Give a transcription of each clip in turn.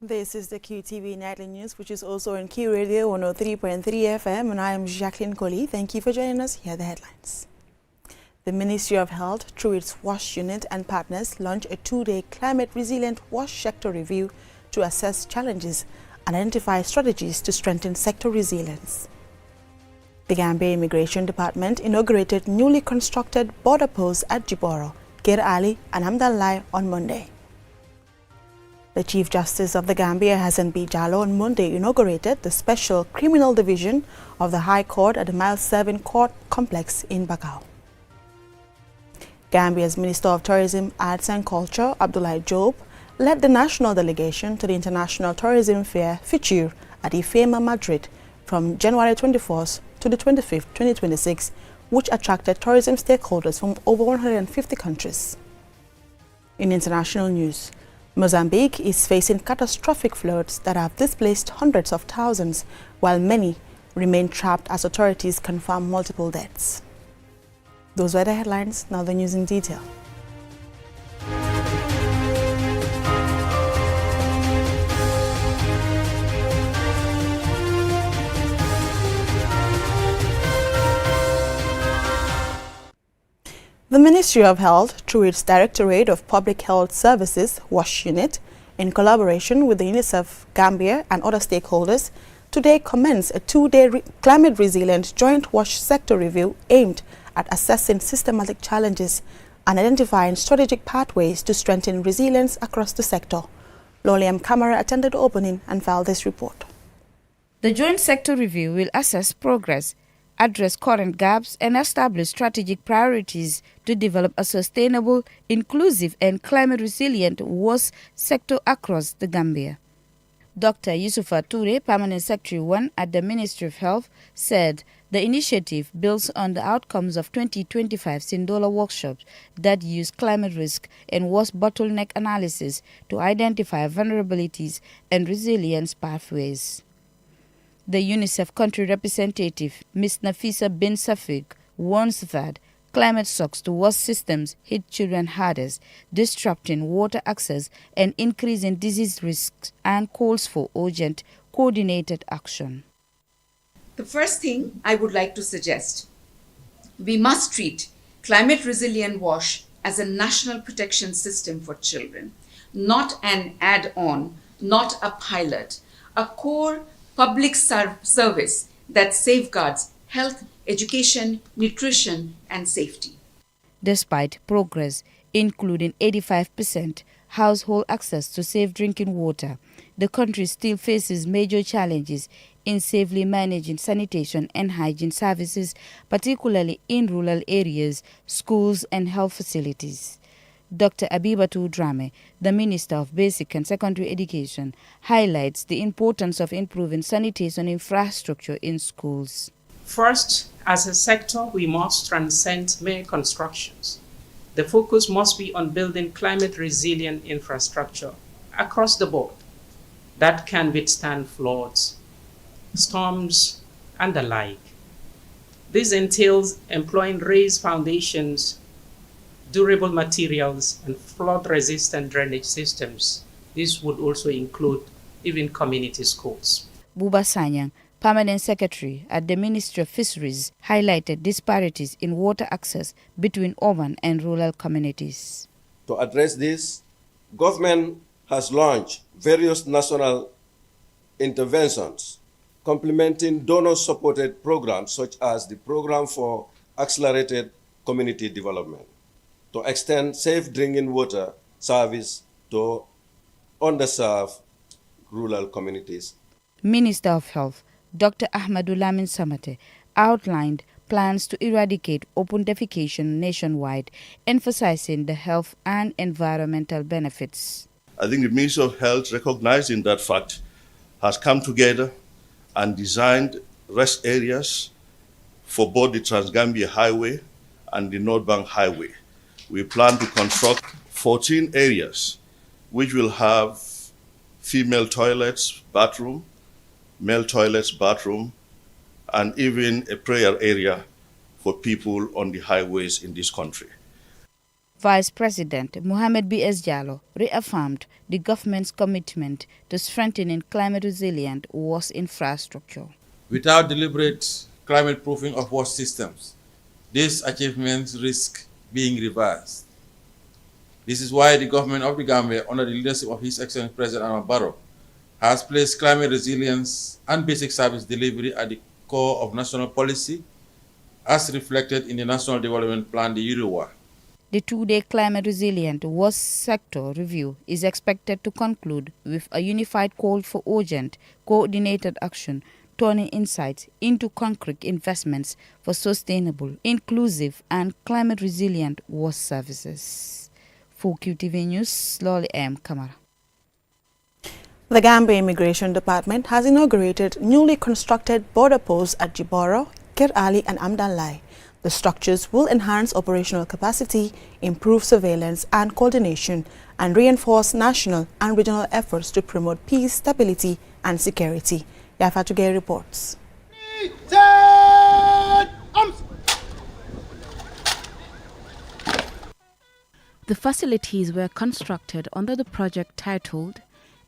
This is the QTV Nightly News, which is also on Q Radio 103.3 FM, and I am Jacqueline Coley. Thank you for joining us. Here are the headlines. The Ministry of Health, through its WASH unit and partners, launched a two-day climate-resilient WASH sector review to assess challenges and identify strategies to strengthen sector resilience. The Gambia Immigration Department inaugurated newly constructed border posts at Jiboro, Kir Ali and Hamdallah on Monday. The Chief Justice of the Gambia, Hassan B. Jallow, on Monday inaugurated the Special Criminal Division of the High Court at the Mile 7 Court Complex in Bakau. Gambia's Minister of Tourism, Arts and Culture, Abdoulaye Job, led the national delegation to the International Tourism Fair, FITUR, at IFEMA, Madrid, from January 24th to the 25th, 2026, which attracted tourism stakeholders from over 150 countries. In international news, Mozambique is facing catastrophic floods that have displaced hundreds of thousands, while many remain trapped as authorities confirm multiple deaths. Those were the headlines, now the news in detail. The Ministry of Health, through its Directorate of Public Health Services, WASH unit, in collaboration with the UNICEF Gambia and other stakeholders, today commenced a two-day climate-resilient joint WASH sector review aimed at assessing systematic challenges and identifying strategic pathways to strengthen resilience across the sector. Loliam Kamara attended the opening and filed this report. The joint sector review will assess progress, address current gaps, and establish strategic priorities to develop a sustainable, inclusive, and climate-resilient WASH sector across the Gambia. Dr. Yusufa Toure, Permanent Secretary 1 at the Ministry of Health, said the initiative builds on the outcomes of 2025 Sindola workshops that use climate risk and WASH bottleneck analysis to identify vulnerabilities and resilience pathways. The UNICEF country representative, Ms. Nafisa bin Safik, warns that climate shocks to WASH systems hit children hardest, disrupting water access and increasing disease risks, and calls for urgent, coordinated action. The first thing I would like to suggest, we must treat climate-resilient WASH as a national protection system for children, not an add-on, not a pilot, a core public service that safeguards health, education, nutrition, and safety. Despite progress, including 85% household access to safe drinking water, the country still faces major challenges in safely managing sanitation and hygiene services, particularly in rural areas, schools, and health facilities. Dr. Abibatu Drame, the Minister of Basic and Secondary Education, highlights the importance of improving sanitation infrastructure in schools. First, as a sector, we must transcend mere constructions. The focus must be on building climate-resilient infrastructure across the board that can withstand floods, storms, and the like. This entails employing raised foundations, durable materials, and flood-resistant drainage systems. This would also include even community schools. Buba Sanyang, Permanent Secretary at the Ministry of Fisheries, highlighted disparities in water access between urban and rural communities. To address this, government has launched various national interventions, complementing donor-supported programs such as the Program for Accelerated Community Development, to extend safe drinking water service to underserved rural communities. Minister of Health, Dr. Ahmadu Lamin Samate, outlined plans to eradicate open defecation nationwide, emphasizing the health and environmental benefits. I think the Ministry of Health, recognizing that fact, has come together and designed rest areas for both the Trans-Gambia Highway and the North Bank Highway. We plan to construct 14 areas which will have female toilets, bathroom, male toilets, bathroom, and even a prayer area for people on the highways in this country. Vice President Mohamed B.S. Jallow reaffirmed the government's commitment to strengthening climate-resilient WASH infrastructure. Without deliberate climate-proofing of WASH systems, these achievements risk being reversed. This is why the government of the Gambia, under the leadership of His Excellency President Adama Barrow, has placed climate resilience and basic service delivery at the core of national policy, as reflected in the National Development Plan, the UREWA. The two-day climate-resilient WASH sector review is expected to conclude with a unified call for urgent, coordinated action, turning insights into concrete investments for sustainable, inclusive, and climate-resilient WASH services. For QTV News, Lolly M. Kamara. The Gambia Immigration Department has inaugurated newly constructed border posts at Jiboro, Kir Ali, and Amdalai. The structures will enhance operational capacity, improve surveillance and coordination, and reinforce national and regional efforts to promote peace, stability, and security. Yafa Tugay reports. The facilities were constructed under the project titled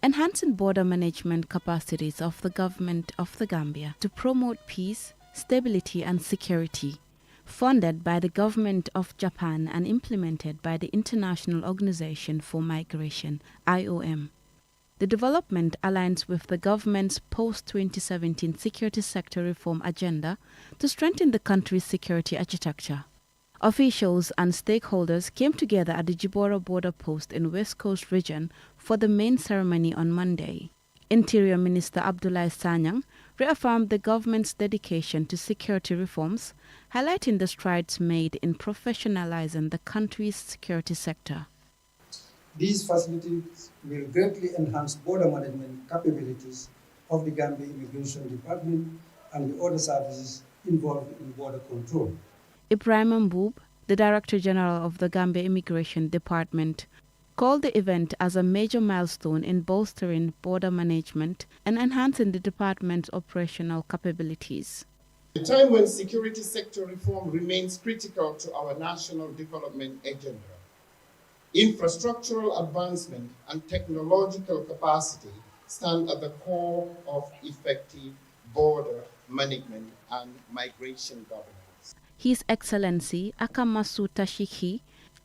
Enhancing Border Management Capacities of the Government of the Gambia to Promote Peace, Stability and Security, funded by the Government of Japan and implemented by the International Organization for Migration, IOM. The development aligns with the government's post-2017 security sector reform agenda to strengthen the country's security architecture. Officials and stakeholders came together at the Jiboro border post in West Coast region for the main ceremony on Monday. Interior Minister Abdoulaye Sanyang reaffirmed the government's dedication to security reforms, highlighting the strides made in professionalizing the country's security sector. These facilities will greatly enhance border management capabilities of the Gambia Immigration Department and the other services involved in border control. Ibrahim Mboub, the Director General of the Gambia Immigration Department, called the event as a major milestone in bolstering border management and enhancing the department's operational capabilities. A time when security sector reform remains critical to our national development agenda. Infrastructural advancement and technological capacity stand at the core of effective border management and migration governance. His Excellency Akamasu Tashiki,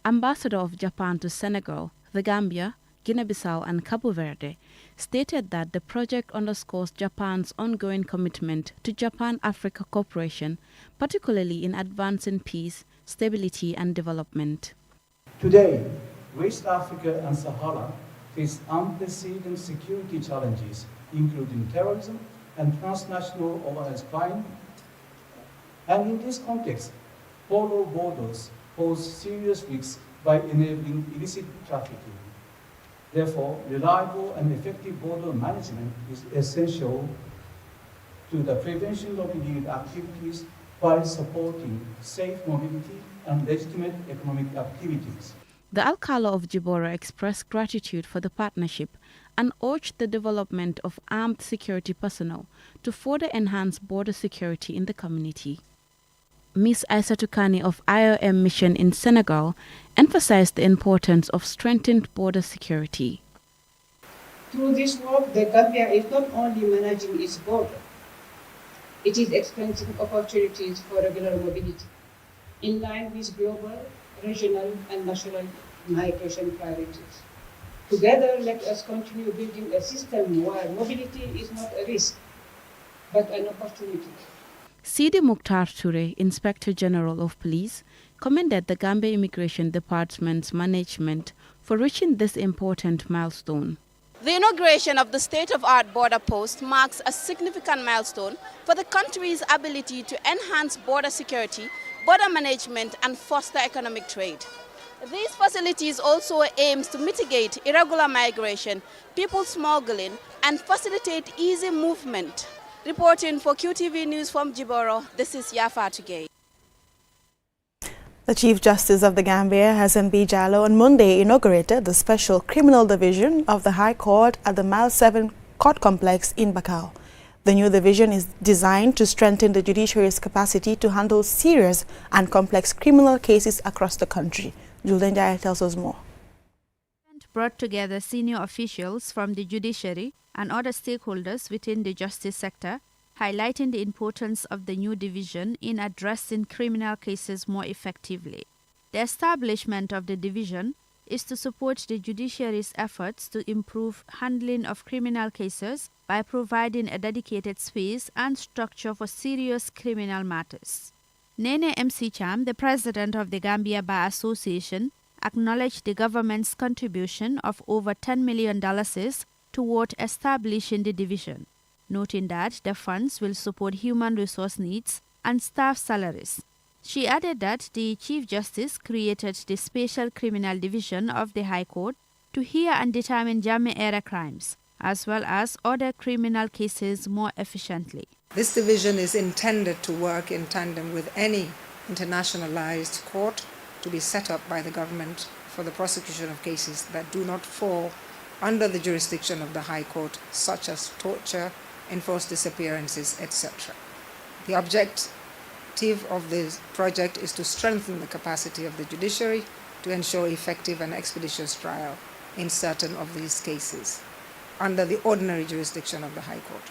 Ambassador of Japan to Senegal, the Gambia, Guinea-Bissau and Cabo Verde, stated that the project underscores Japan's ongoing commitment to Japan-Africa cooperation, particularly in advancing peace, stability and development. Today, West Africa and Sahara face unprecedented security challenges, including terrorism and transnational organized crime. And in this context, porous borders pose serious risks by enabling illicit trafficking. Therefore, reliable and effective border management is essential to the prevention of illegal activities while supporting safe mobility and legitimate economic activities. The Alcalá of Jiboro expressed gratitude for the partnership and urged the development of armed security personnel to further enhance border security in the community. Ms. Aissatou Kani of IOM mission in Senegal emphasized the importance of strengthened border security. Through this work, the Gambia is not only managing its border, it is expanding opportunities for regular mobility in line with global, regional, and national migration priorities. Together, let us continue building a system where mobility is not a risk, but an opportunity. Sidi Mukhtar Toure, Inspector General of Police, commended the Gambia Immigration Department's management for reaching this important milestone. The inauguration of the state-of-the-art border post marks a significant milestone for the country's ability to enhance border security, border management, and foster economic trade. These facilities also aims to mitigate irregular migration, people smuggling, and facilitate easy movement. Reporting for QTV News from Jiboro, this is Yafa Tugay. The Chief Justice of the Gambia, Hassan B. Jallow, on Monday inaugurated the Special Criminal Division of the High Court at the Mile 7 Court Complex in Bakau. The new division is designed to strengthen the judiciary's capacity to handle serious and complex criminal cases across the country. Julden Jaya tells us more. Brought together senior officials from the judiciary and other stakeholders within the justice sector, highlighting the importance of the new division in addressing criminal cases more effectively. The establishment of the division is to support the judiciary's efforts to improve handling of criminal cases by providing a dedicated space and structure for serious criminal matters. Nene MC Cham, the president of the Gambia Bar Association, acknowledged the government's contribution of over $10 million toward establishing the division, noting that the funds will support human resource needs and staff salaries. She added that the Chief Justice created the Special Criminal Division of the High Court to hear and determine Jammeh-era crimes, as well as other criminal cases more efficiently. This division is intended to work in tandem with any internationalized court to be set up by the government for the prosecution of cases that do not fall under the jurisdiction of the High Court, such as torture, enforced disappearances, etc. The objective of this project is to strengthen the capacity of the judiciary to ensure effective and expeditious trial in certain of these cases under the ordinary jurisdiction of the High Court.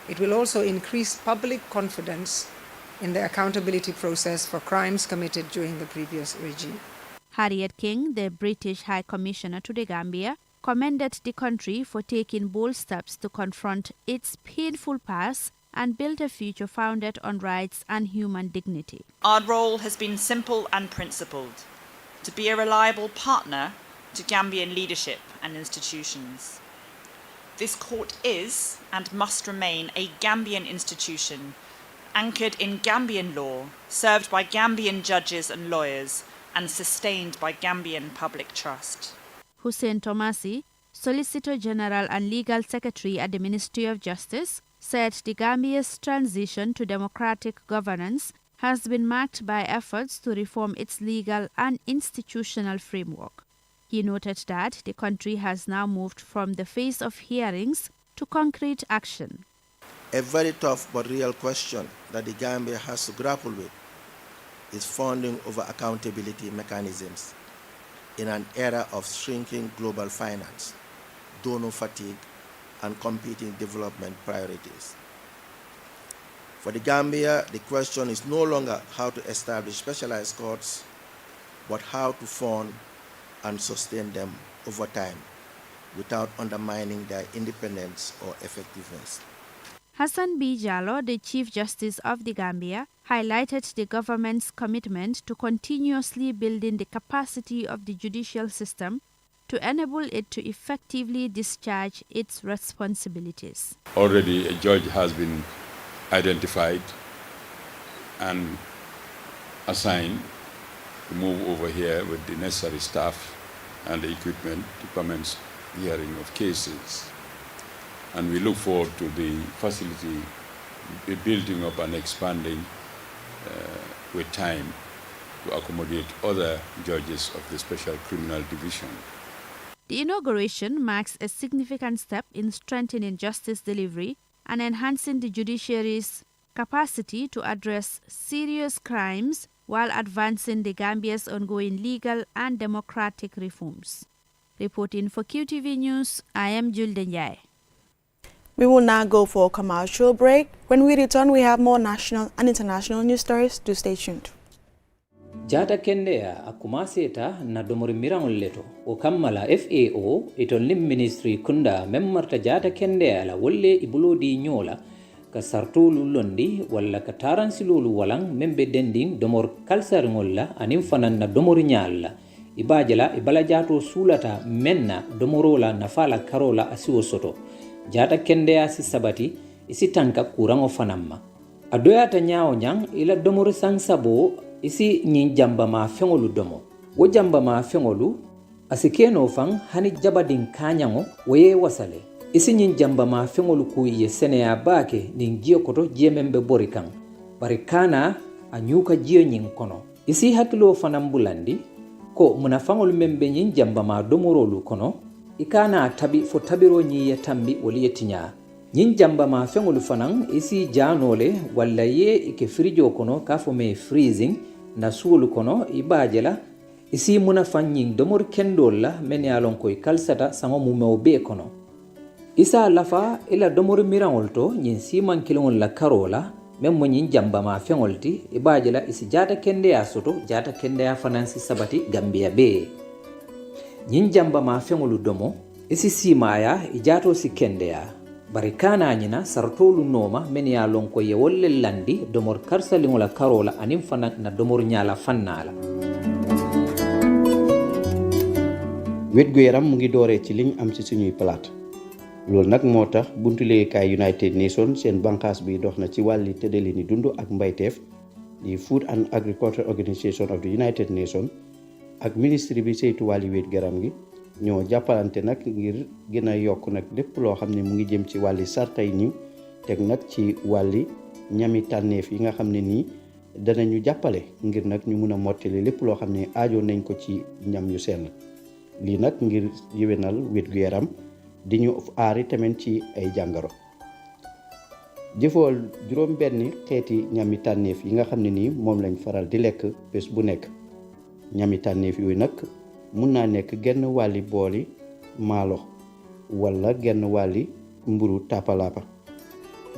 It will also increase public confidence in the accountability process for crimes committed during the previous regime. Harriet King, the British High Commissioner to the Gambia, commended the country for taking bold steps to confront its painful past and build a future founded on rights and human dignity. Our role has been simple and principled: to be a reliable partner to Gambian leadership and institutions. This court is and must remain a Gambian institution, anchored in Gambian law, served by Gambian judges and lawyers, and sustained by Gambian public trust. Hussein Tomasi, Solicitor General and Legal Secretary at the Ministry of Justice, said the Gambia's transition to democratic governance has been marked by efforts to reform its legal and institutional framework. He noted that the country has now moved from the phase of hearings to concrete action. A very tough but real question that the Gambia has to grapple with is funding over accountability mechanisms in an era of shrinking global finance, donor fatigue, and competing development priorities. For the Gambia, the question is no longer how to establish specialized courts, but how to fund and sustain them over time without undermining their independence or effectiveness. Hassan B. Jallow, the Chief Justice of the Gambia, highlighted the government's commitment to continuously building the capacity of the judicial system to enable it to effectively discharge its responsibilities. Already a judge has been identified and assigned to move over here with the necessary staff and the equipment to commence hearing of cases. And we look forward to the facility building up and expanding with time to accommodate other judges of the Special Criminal Division. The inauguration marks a significant step in strengthening justice delivery and enhancing the judiciary's capacity to address serious crimes while advancing the Gambia's ongoing legal and democratic reforms. Reporting for QTV News, I am Julden Jaya. We will now go for a commercial break. When we return, we have more national and international news stories. Do stay tuned. Jata kendea akumaseta na domori mirangol leto o kammala FAO itol lim ministry kunda memmarta jata kendea la wolle ibulodi nyola ka sartolu londi walla ka taransilolu walang membe dending domor kalsar ngolla anim fanan na domori nyalla ibajala ibala jato sulata menna domorola nafala karola asiwo soto jata kendea si sabati isi tanka kurango fanamma adoyata nyaaw nyang ila domori sansabo isi nyin jamba ma fengolu domo wo jamba ma fengolu asikeno fang hani jabadin kanyango woye wasale isi nyin jamba ma fengolu ku ye seneya bake nin giyo koto jemembe borikan barikana anyuka jiyo nyin kono isi hakilo fanambulandi ko munafangolu membe nyin jamba ma domorolu kono ikana tabi fo tabiro nyi ya tambi woli yetinya nyin jamba ma fengolu fanan isi janole walla ye ike frijo kono kafo me freezing na suulu kono ibajela isi muna fanyin domor kendol la men ya lon koy kalsata sango mumew be kono isa lafa ila domor mirangol to nyin siman kilon la karola men mo nyin jamba ma fengolti ibaje la isi jata kende ya soto jata kende ya finansi sabati Gambia be nyin jamba ma fengolu domo isi simaya ijato si kende ya barikana nyina sartolu noma men ya lon ko ye wolle landi domor karsali ngola karola anim fana na domor nyala fannala wetgu yaram mu ngi dooree ci liñ am ci suñuy plate loolu nag moo tax buntu liggéeykaay United Nations seen banqaas bi dox na ci wàlli tëddalini dund ak mbayteef di Food and Agriculture Organization of the United Nations ak ministre bi saytu wàlli wér-gu-yaram gi ñoo jàppalante nag ngir gën a yokk nag lépp loo xam ne mu ngi jëm ci wàlli sartay niw teg nag ci wàlli ñami tànneef yi nga xam ne nii danañu jàppale ngir nag ñu mun a mottali lépp loo xam ne aajo nañ ko ci ñam yu sell lii nag ngir yéwénal wér-gu-yaram di ñu aari tamit ci ay jàngoro jëfool juróom benn xeeti ñami tànneef yi nga xam ne nii moom lañ faral di lekk bés bu nekk ñami tànneef yooyu nag mun naa nekk genn wàlli booli maalo wala genn wàlli mburu tàppalaapa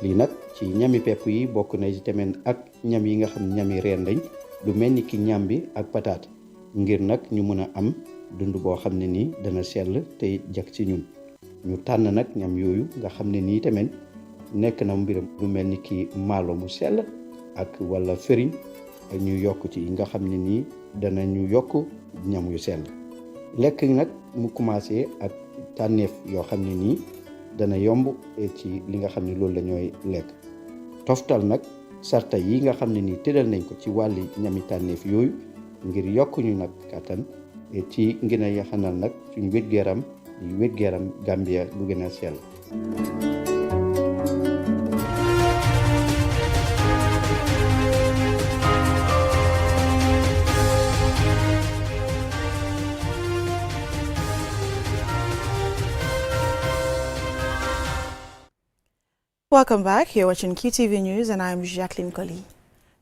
lii nag ci ñami pepp yi bokk na ci tamit ak ñam yi nga xam ne ñami reen lañ lu mel ni ki ñambi ak pataat ngir nag ñu mën a am dund boo xam ne nii dana sell te jag ci ñun ñu tànn nag ñam yooyu nga xam ne nii tamit nekk na mbiram lu mel ni ki maalo mu sell ak wala fëriñ ak ñu yokk ci nga xam ne nii dana ñu yokk ñam yu sell lekk nag mu commencé ak tànneef yoo xam ne nii dana yomb ci li nga xam ne loolu la ñooy lekk toftal nag sarta yi nga xam ne nii tëral nañ ko ci wàlli ñami tànneef yooyu ngir yokk ñu nag kàttan ci ngën a yaxanal nag suñu wér-gu-yaram di wér-gu-yaram Gambia bu gën a sell. Welcome back. You're watching QTV News and I'm Jacqueline Coley.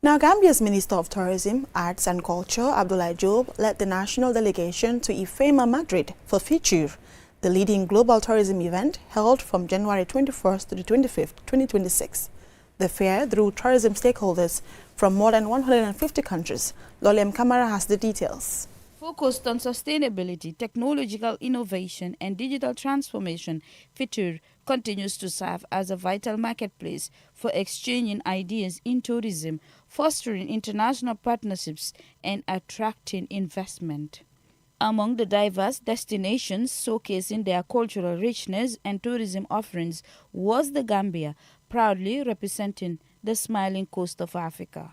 Now, Gambia's Minister of Tourism, Arts and Culture, Abdoulaye Jobe, led the national delegation to IFEMA Madrid for FITUR, the leading global tourism event held from January 21st to the 25th, 2026. The fair drew tourism stakeholders from more than 150 countries. Lolem Kamara has the details. Focused on sustainability, technological innovation, and digital transformation, FITUR continues to serve as a vital marketplace for exchanging ideas in tourism, fostering international partnerships, and attracting investment. Among the diverse destinations showcasing their cultural richness and tourism offerings was the Gambia, proudly representing the smiling coast of Africa.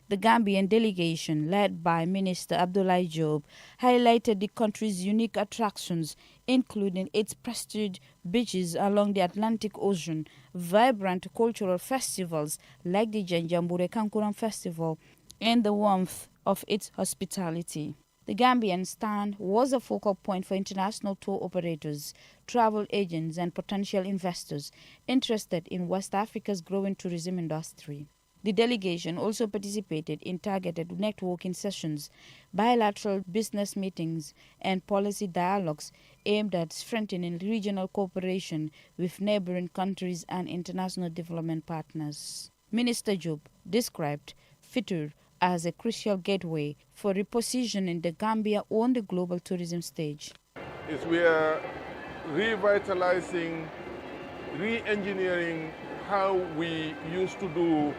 The Gambian delegation, led by Minister Abdoulaye Jobe, highlighted the country's unique attractions, including its prestigious beaches along the Atlantic Ocean, vibrant cultural festivals like the Janjambure Kankuran Festival, and the warmth of its hospitality. The Gambian stand was a focal point for international tour operators, travel agents, and potential investors interested in West Africa's growing tourism industry. The delegation also participated in targeted networking sessions, bilateral business meetings, and policy dialogues aimed at strengthening regional cooperation with neighboring countries and international development partners. Minister Jobe described FITUR as a crucial gateway for repositioning the Gambia on the global tourism stage. We are revitalizing, re-engineering how we used to do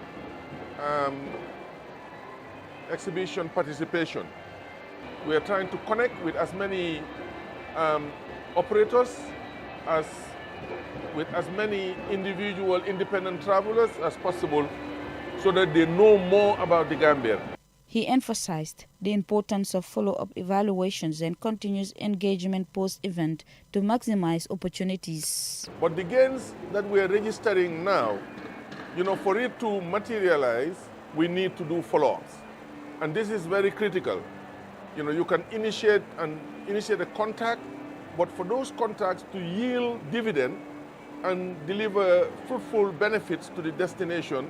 exhibition participation. We are trying to connect with as many operators with as many individual independent travelers as possible so that they know more about the Gambia. He emphasized the importance of follow-up evaluations and continuous engagement post-event to maximize opportunities. But the gains that we are registering now, for it to materialize, we need to do follow-ups. And this is very critical. You can initiate a contact, but for those contacts to yield dividend and deliver fruitful benefits to the destination,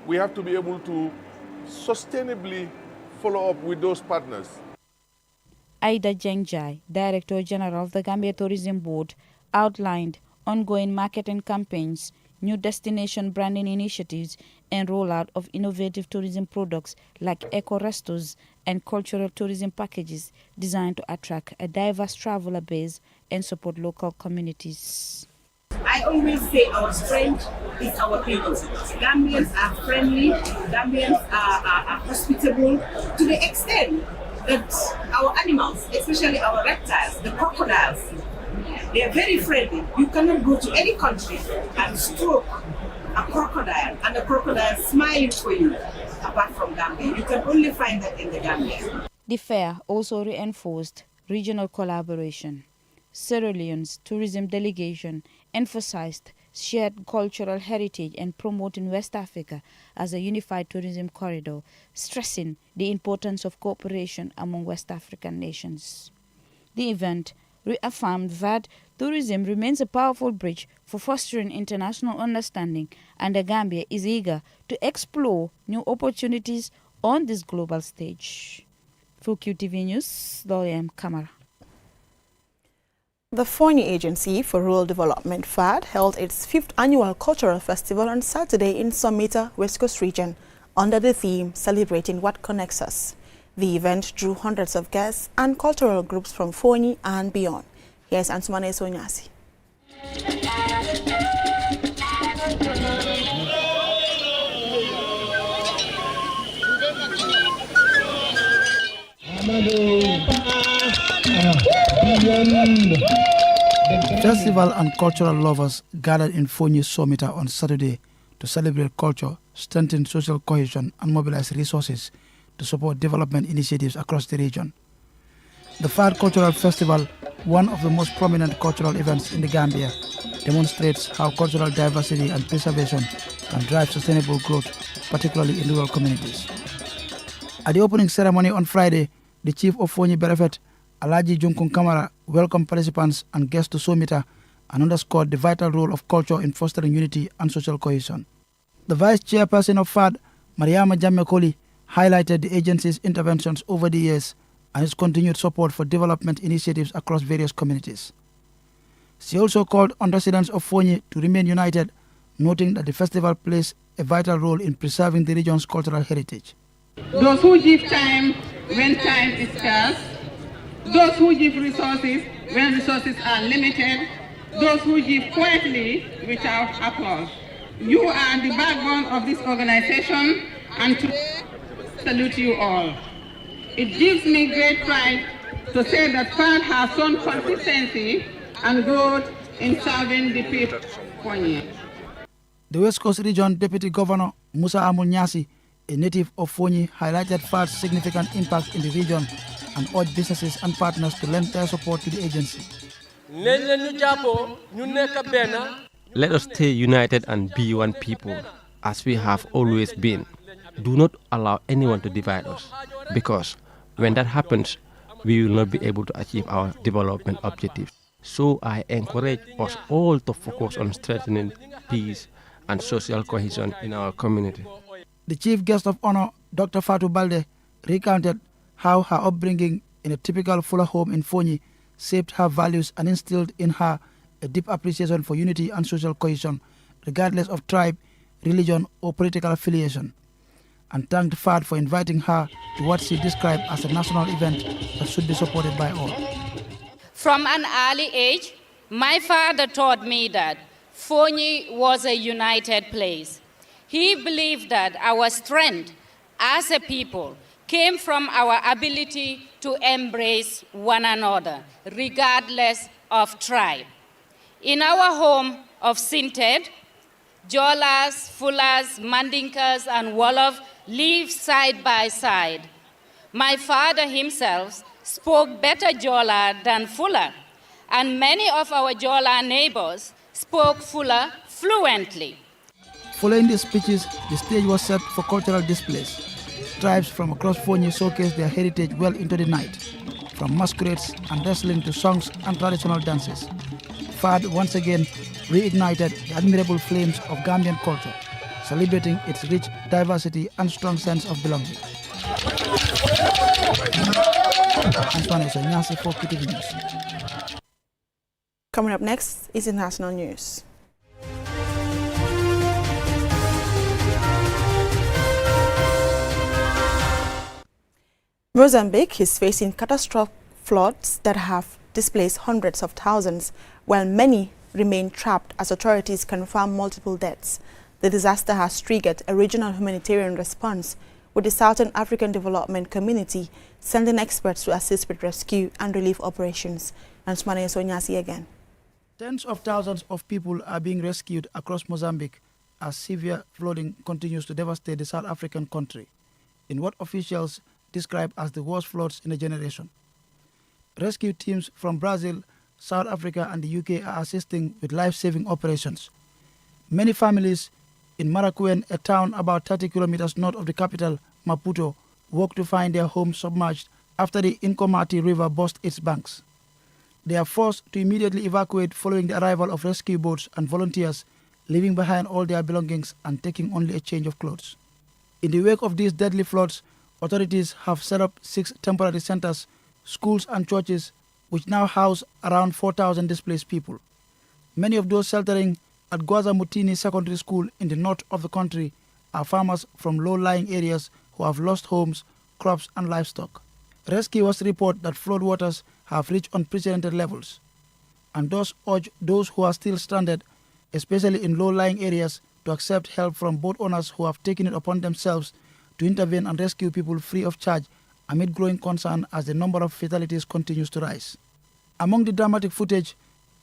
we have to be able to sustainably follow up with those partners. Aida Jengjai, Director General of the Gambia Tourism Board, outlined ongoing marketing campaigns, new destination branding initiatives, and rollout of innovative tourism products like eco-restos and cultural tourism packages designed to attract a diverse traveler base and support local communities. I always say our strength is our people. Gambians are friendly, Gambians are hospitable to the extent that our animals, especially our reptiles, the crocodiles, they are very friendly. You cannot go to any country and stroke a crocodile and a crocodile smiling for you apart from Gambia. You can only find that in the Gambia. The fair also reinforced regional collaboration. Sierra Leone's tourism delegation emphasized shared cultural heritage and promoting West Africa as a unified tourism corridor, stressing the importance of cooperation among West African nations. The event reaffirmed that tourism remains a powerful bridge for fostering international understanding, and the Gambia is eager to explore new opportunities on this global stage. For QTV News, Dorian Kamara. The Fonyi Agency for Rural Development, FAD, held its 5th annual cultural festival on Saturday in Somita, West Coast region, under the theme Celebrating What Connects Us. The event drew hundreds of guests and cultural groups from Fonyi and beyond. Here's Ansumane Sonyasi. Festival and cultural lovers gathered in Fonyi Somita on Saturday to celebrate culture, strengthen social cohesion and mobilize resources to support development initiatives across the region. The FAD Cultural Festival, one of the most prominent cultural events in the Gambia, demonstrates how cultural diversity and preservation can drive sustainable growth, particularly in rural communities. At the opening ceremony on Friday, the Chief of Fonyi Berefet, Alaji Junkun Kamara, welcomed participants and guests to Somita and underscored the vital role of culture in fostering unity and social cohesion. The Vice Chairperson of FAD, Mariama Jammekoli, highlighted the agency's interventions over the years and its continued support for development initiatives across various communities. She also called on residents of Fonyi to remain united, noting that the festival plays a vital role in preserving the region's cultural heritage. Those who give time when time is scarce, those who give resources when resources are limited, those who give quietly without applause. You are the backbone of this organization, and today I salute you all. It gives me great pride to say that FAD has shown consistency and growth in serving the people of Fonyi. The West Coast Region Deputy Governor Musa Amul Nyasi, a native of Fonyi, highlighted FAD's significant impact in the region and urged businesses and partners to lend their support to the agency. Let us stay united and be one people, as we have always been. Do not allow anyone to divide us, because when that happens, we will not be able to achieve our development objectives. So I encourage us all to focus on strengthening peace and social cohesion in our community. The Chief Guest of Honor, Dr. Fatou Balde, recounted how her upbringing in a typical Fula home in Fonyi shaped her values and instilled in her a deep appreciation for unity and social cohesion, regardless of tribe, religion, or political affiliation, and thanked FAD for inviting her to what she described as a national event that should be supported by all. From an early age, my father taught me that Fonyi was a united place. He believed that our strength as a people came from our ability to embrace one another, regardless of tribe. In our home of Sinted, Jolas, Fulas, Mandinkas, and Wolof live side by side. My father himself spoke better Jola than Fula, and many of our Jola neighbors spoke Fula fluently. Following these speeches, the stage was set for cultural displays. Tribes from across Fonyi showcased their heritage well into the night, from masquerades and wrestling to songs and traditional dances. FAD once again reignited the admirable flames of Gambian culture, celebrating its rich diversity and strong sense of belonging. Antoine so Nyasi for KTV News. Coming up next is international news. Mozambique is facing catastrophic floods that have displaced hundreds of thousands, while many remain trapped as authorities confirm multiple deaths. The disaster has triggered a regional humanitarian response, with the Southern African Development Community sending experts to assist with rescue and relief operations. And Smane Sonyasi again. Tens of thousands of people are being rescued across Mozambique as severe flooding continues to devastate the South African country, in what officials describe as the worst floods in a generation. Rescue teams from Brazil, South Africa and the UK are assisting with life-saving operations. Many families in Maracuén, a town about 30 kilometers north of the capital, Maputo, woke to find their homes submerged after the Inkomati River burst its banks. They are forced to immediately evacuate following the arrival of rescue boats and volunteers, leaving behind all their belongings and taking only a change of clothes. In the wake of these deadly floods, authorities have set up 6 temporary centers, schools and churches, which now house around 4,000 displaced people. Many of those sheltering at Gwaza Mutini Secondary School in the north of the country are farmers from low-lying areas who have lost homes, crops and livestock. Rescuers report that floodwaters have reached unprecedented levels, and thus urge those who are still stranded, especially in low-lying areas, to accept help from boat owners who have taken it upon themselves to intervene and rescue people free of charge amid growing concern as the number of fatalities continues to rise. Among the dramatic footage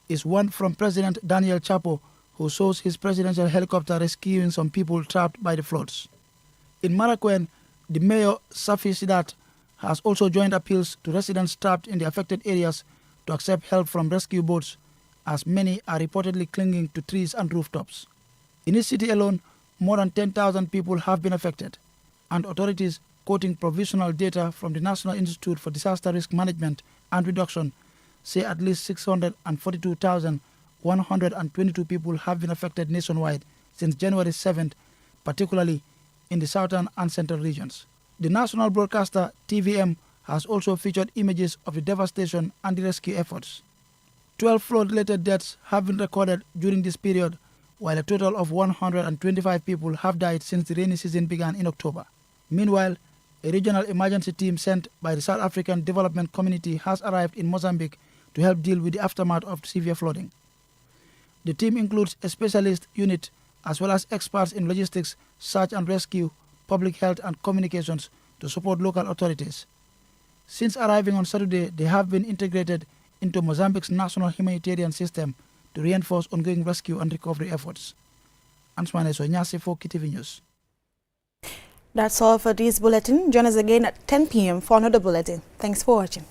is one from President Daniel Chapo, who shows his presidential helicopter rescuing some people trapped by the floods. In Maracuén, the mayor, Safi Sidat, has also joined appeals to residents trapped in the affected areas to accept help from rescue boats, as many are reportedly clinging to trees and rooftops. In his city alone, more than 10,000 people have been affected, and authorities, quoting provisional data from the National Institute for Disaster Risk Management and Reduction, say at least 642,122 people have been affected nationwide since January 7th, particularly in the southern and central regions. The national broadcaster TVM has also featured images of the devastation and the rescue efforts. 12 flood-related deaths have been recorded during this period, while a total of 125 people have died since the rainy season began in October. Meanwhile, a regional emergency team sent by the South African Development Community has arrived in Mozambique to help deal with the aftermath of severe flooding. The team includes a specialist unit as well as experts in logistics, search and rescue, public health and communications to support local authorities. Since arriving on Saturday, they have been integrated into Mozambique's national humanitarian system to reinforce ongoing rescue and recovery efforts. Ansmane Sonyasi for KTV News. That's all for this bulletin. Join us again at 10 p.m. for another bulletin. Thanks for watching.